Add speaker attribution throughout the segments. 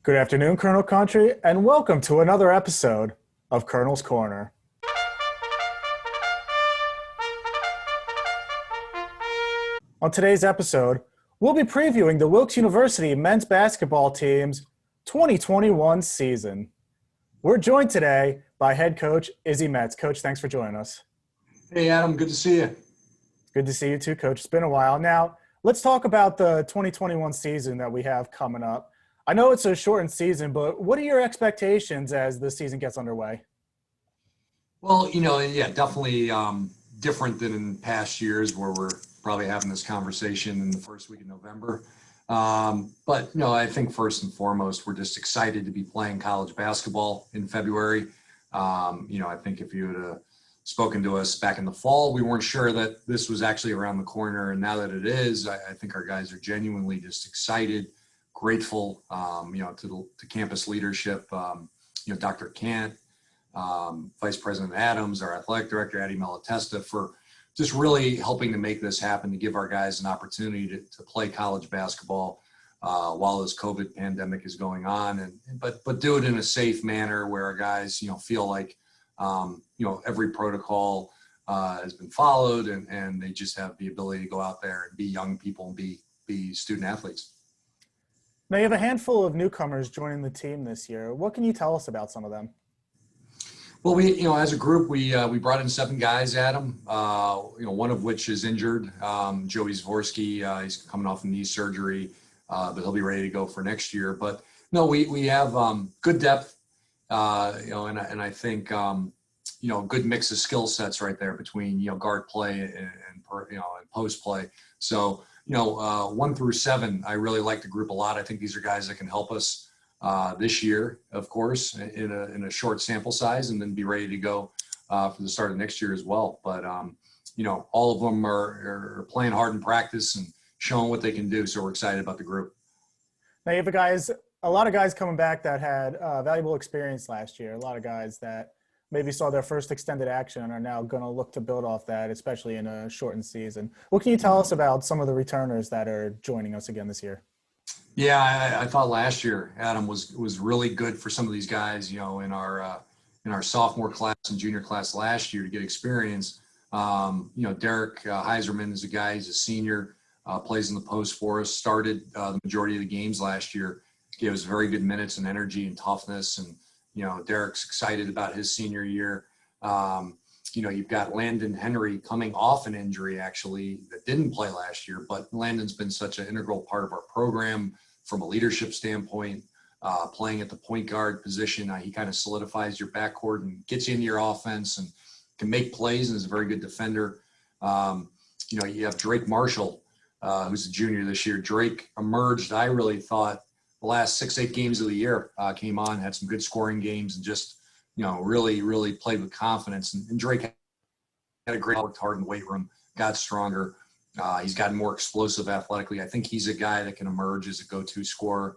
Speaker 1: Good afternoon, Colonel Country, and welcome to another episode of Colonel's Corner. On today's episode, we'll be previewing the Wilkes University men's basketball team's 2021 season. We're joined today by head coach Izzi Metz. Coach, thanks for joining us.
Speaker 2: Hey, Adam. Good to see you.
Speaker 1: Good to see you too, Coach. It's been a while. Now, let's talk about the 2021 season that we have coming up. I know it's a shortened season, but what are your expectations as the season gets underway?
Speaker 2: Well, definitely different than in past years where we're probably having this conversation in the first week of November. But I think first and foremost, we're just excited to be playing college basketball in February. I think if you had spoken to us back in the fall, we weren't sure that this was actually around the corner. And now that it is, I think our guys are genuinely just excited, grateful, to campus leadership, Dr. Kant, Vice President Adams, our athletic director, Addie Malatesta, for just really helping to make this happen, to give our guys an opportunity to play college basketball while this COVID pandemic is going on, but do it in a safe manner where our guys, feel like, every protocol has been followed and they just have the ability to go out there and be young people and be student athletes.
Speaker 1: Now, you have a handful of newcomers joining the team this year. What can you tell us about some of them?
Speaker 2: Well, as a group, we brought in 7 guys, Adam, one of which is injured. Joey Zvorsky, he's coming off a knee surgery, but he'll be ready to go for next year. But no, we have good depth, and I think, a good mix of skill sets right there between, guard play and post play. So, 1 through 7, I really like the group a lot. I think these are guys that can help us this year, of course, in a short sample size, and then be ready to go for the start of next year as well. But, all of them are playing hard in practice and showing what they can do. So we're excited about the group.
Speaker 1: Now, you have a lot of guys coming back that had valuable experience last year, a lot of guys that maybe saw their first extended action and are now going to look to build off that, especially in a shortened season. What can you tell us about some of the returners that are joining us again this year?
Speaker 2: Yeah, I thought last year, Adam, was really good for some of these guys, in our sophomore class and junior class last year to get experience. Derek Heiserman is a guy, he's a senior, plays in the post for us, started the majority of the games last year, gave us very good minutes and energy and toughness. And, Derek's excited about his senior year. You've got Landon Henry coming off an injury, actually, that didn't play last year, but Landon's been such an integral part of our program from a leadership standpoint, playing at the point guard position. He kind of solidifies your backcourt and gets you into your offense and can make plays and is a very good defender. You have Drake Marshall, who's a junior this year. Drake emerged, I really thought, the last 6-8 games of the year, came on, had some good scoring games, and just really, really played with confidence. And Drake had a great, worked hard in the weight room, got stronger. He's gotten more explosive athletically. I think he's a guy that can emerge as a go-to scorer.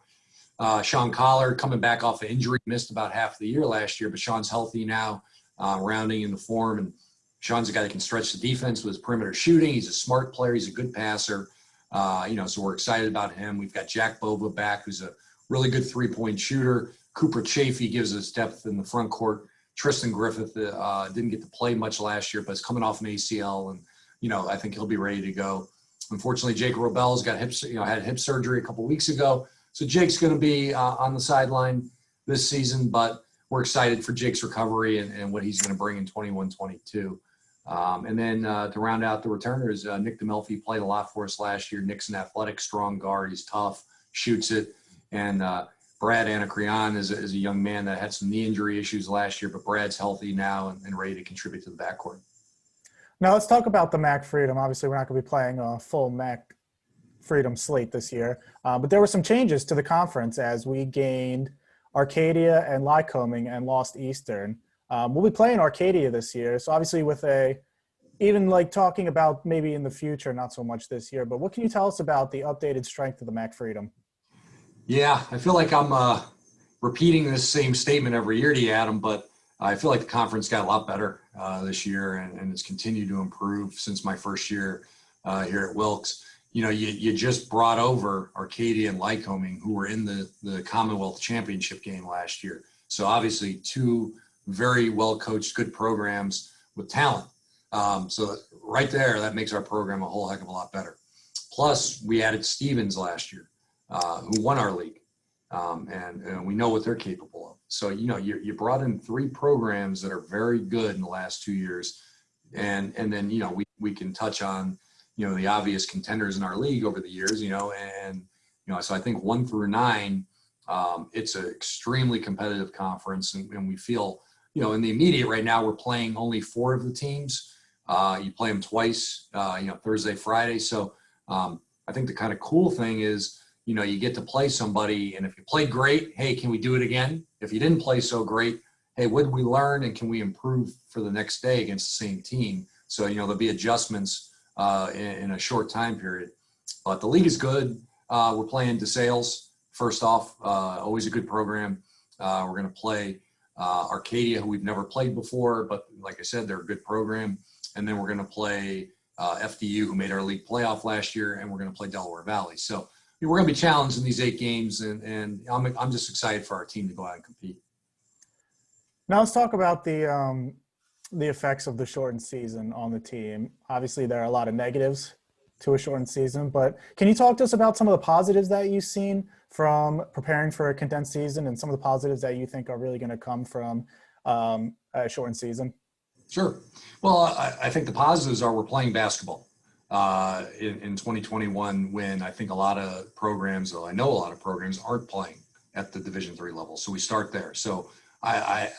Speaker 2: Sean Collard coming back off an injury, missed about half the year last year, but Sean's healthy now, rounding into form. And Sean's a guy that can stretch the defense with his perimeter shooting. He's a smart player. He's a good passer. So we're excited about him. We've got Jack Bova back, who's a really good 3-point shooter. Cooper Chafee gives us depth in the front court. Tristan Griffith didn't get to play much last year, but is coming off an ACL, and I think he'll be ready to go. Unfortunately, Jake Robel's got had hip surgery a couple weeks ago, so Jake's going to be on the sideline this season. But we're excited for Jake's recovery and what he's going to bring in 21-22. And then to round out the returners, Nick DeMelfi played a lot for us last year. Nick's an athletic, strong guard. He's tough, shoots it. And Brad Anacreon is a young man that had some knee injury issues last year, but Brad's healthy now and ready to contribute to the backcourt.
Speaker 1: Now, let's talk about the MAC Freedom. Obviously, we're not going to be playing a full MAC Freedom slate this year, but there were some changes to the conference as we gained Arcadia and Lycoming and lost Eastern. We'll be playing Arcadia this year. So obviously even like talking about maybe in the future, not so much this year, but what can you tell us about the updated strength of the MAC Freedom?
Speaker 2: Yeah, I feel like I'm repeating this same statement every year to you, Adam, but I feel like the conference got a lot better this year and it's continued to improve since my first year here at Wilkes. you just brought over Arcadia and Lycoming, who were in the Commonwealth Championship game last year. So obviously 2 very well-coached, good programs with talent. So right there, that makes our program a whole heck of a lot better. Plus, we added Stevens last year, who won our league. And we know what they're capable of. So, you brought in 3 programs that are very good in the last 2 years. And then, we can touch on, the obvious contenders in our league over the years, so I think 1 through 9, it's an extremely competitive conference. And we feel, in the immediate right now, we're playing only 4 of the teams. You play them twice, Thursday, Friday. So I think the kind of cool thing is, you get to play somebody, and if you played great, hey, can we do it again? If you didn't play so great, hey, what did we learn, and can we improve for the next day against the same team? So, there'll be adjustments in a short time period. But the league is good. We're playing DeSales, first off, always a good program. We're going to play Arcadia, who we've never played before, but like I said, they're a good program. And then we're going to play FDU, who made our league playoff last year, and we're going to play Delaware Valley. So we're going to be challenged in these 8 games, and I'm just excited for our team to go out and compete.
Speaker 1: Now let's talk about the effects of the shortened season on the team. Obviously, there are a lot of negatives to a shortened season, but can you talk to us about some of the positives that you've seen from preparing for a condensed season, and some of the positives that you think are really going to come from a shortened season?
Speaker 2: Sure. Well, I think the positives are we're playing basketball in 2021, when I think a lot of programs, I know a lot of programs aren't playing at the Division III level. So we start there. So I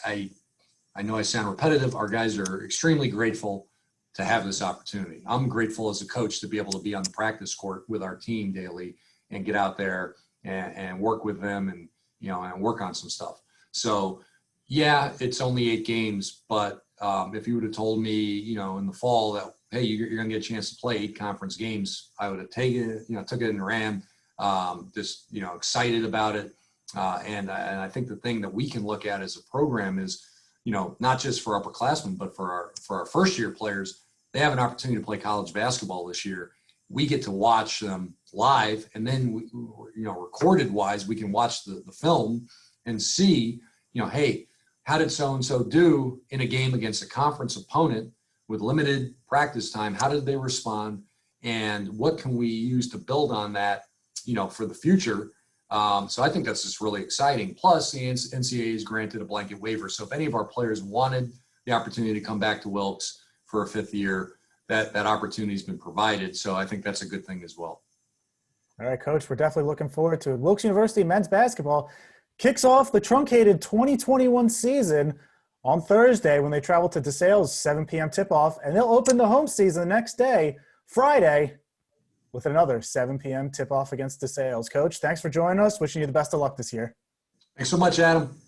Speaker 2: know I sound repetitive. Our guys are extremely grateful to have this opportunity. I'm grateful as a coach to be able to be on the practice court with our team daily and get out there and work with them and, and work on some stuff. So yeah, it's only 8 games, but if you would have told me, in the fall that, hey, you're going to get a chance to play 8 conference games, I would have taken it, took it and ran, just, excited about it. And I think the thing that we can look at as a program is, not just for upperclassmen, but for our first year players, they have an opportunity to play college basketball this year. We get to watch them live, and then recorded wise, we can watch the film and see, hey, how did so-and-so do in a game against a conference opponent with limited practice time? How did they respond? And what can we use to build on that, for the future? So I think that's just really exciting. Plus, the NCAA has granted a blanket waiver. So if any of our players wanted the opportunity to come back to Wilkes for a 5th year, that opportunity has been provided. So I think that's a good thing as well.
Speaker 1: All right, Coach, we're definitely looking forward to it. Wilkes University men's basketball kicks off the truncated 2021 season on Thursday when they travel to DeSales, 7 p.m. tip-off, and they'll open the home season the next day, Friday, with another 7 p.m. tip-off against DeSales. Coach, thanks for joining us. Wishing you the best of luck this year.
Speaker 2: Thanks so much, Adam.